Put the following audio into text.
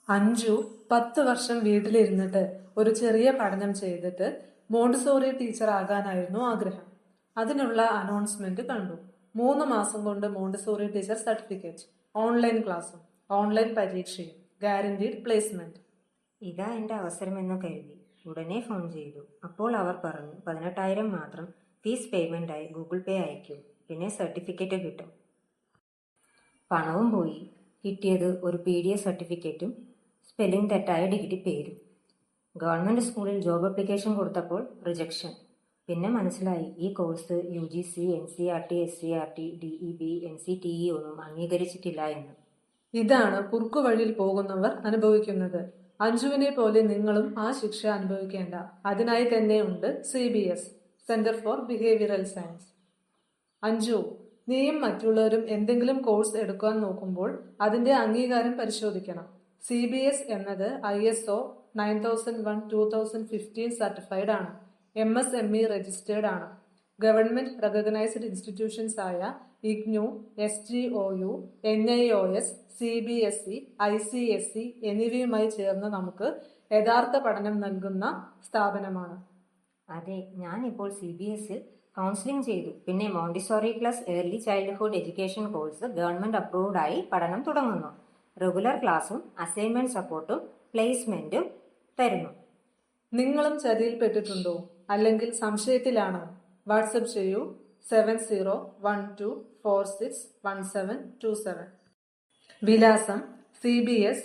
അഞ്ജു 10 വർഷം വീട്ടിലിരുന്നിട്ട് ഒരു ചെറിയ പഠനം ചെയ്തിട്ട് മോണ്ടിസോറി ടീച്ചർ ആകാനായിരുന്നു ആഗ്രഹം. അതിനുള്ള അനൗൺസ്മെന്റ് കണ്ടു. 3 മാസം കൊണ്ട് മോണ്ടിസോറി ടീച്ചർ സർട്ടിഫിക്കറ്റ്, ഓൺലൈൻ ക്ലാസ്സും ഓൺലൈൻ പരീക്ഷയും, ഗ്യാരണ്ടീഡ് പ്ലേസ്മെന്റ്. ഇതാ എൻ്റെ അവസരമെന്ന് കരുതി ഉടനെ ഫോൺ ചെയ്തു. അപ്പോൾ അവർ പറഞ്ഞു 18,000 മാത്രം ഫീസ് പേയ്മെൻ്റായി ഗൂഗിൾ പേ അയക്കൂ, പിന്നെ സർട്ടിഫിക്കറ്റ് കിട്ടും. പണവും പോയി. കിട്ടിയത് ഒരു PDF സർട്ടിഫിക്കറ്റും സ്പെല്ലിംഗ് തെറ്റായ ഡിഗ്രി പേരും. ഗവൺമെൻറ് സ്കൂളിൽ ജോബ് അപ്ലിക്കേഷൻ കൊടുത്തപ്പോൾ റിജക്ഷൻ. പിന്നെ മനസ്സിലായി ഈ course UGC, NCERT, SCERT, DEB, NCTE ഒന്നും അംഗീകരിച്ചിട്ടില്ല എന്ന്. ഇതാണ് കുറുക്കുവഴിയിൽ പോകുന്നവർ അനുഭവിക്കുന്നത്. അഞ്ജുവിനെ പോലെ നിങ്ങളും ആ ശിക്ഷ അനുഭവിക്കേണ്ട. അതിനായി തന്നെയുണ്ട് CBS, centre for behavioural science. Anju, നീയും മറ്റുള്ളവരും എന്തെങ്കിലും കോഴ്സ് എടുക്കാൻ നോക്കുമ്പോൾ അതിന്റെ അംഗീകാരം പരിശോധിക്കണം. CBS എന്നത് ISO 9001-2015 സർട്ടിഫൈഡ് ആണ്. MSME രജിസ്റ്റേർഡ് ആണ്. ഗവൺമെന്റ് റെക്കഗ്നൈസ്ഡ് ഇൻസ്റ്റിറ്റ്യൂഷൻസ് ആയ IGNOU, SGOU, NIOS, CBSE, ICSE എന്നിവയുമായി ചേർന്ന് നമുക്ക് യഥാർത്ഥ പഠനം നൽകുന്ന സ്ഥാപനമാണ്. അതെ, ഞാനിപ്പോൾ CBSൽ കൗൺസിലിംഗ് ചെയ്തു. പിന്നെ Montessori plus early childhood education course government approved ആയി പഠനം തുടങ്ങുന്നു. റെഗുലർ ക്ലാസും അസൈൻമെന്റ് സപ്പോർട്ടും പ്ലേസ്മെന്റും തരുന്നു. നിങ്ങളും ചതിയിൽപ്പെട്ടിട്ടുണ്ടോ? അല്ലെങ്കിൽ സംശയത്തിലാണോ? വാട്സപ്പ് ചെയ്യൂ 7012461727. വിലാസം CBS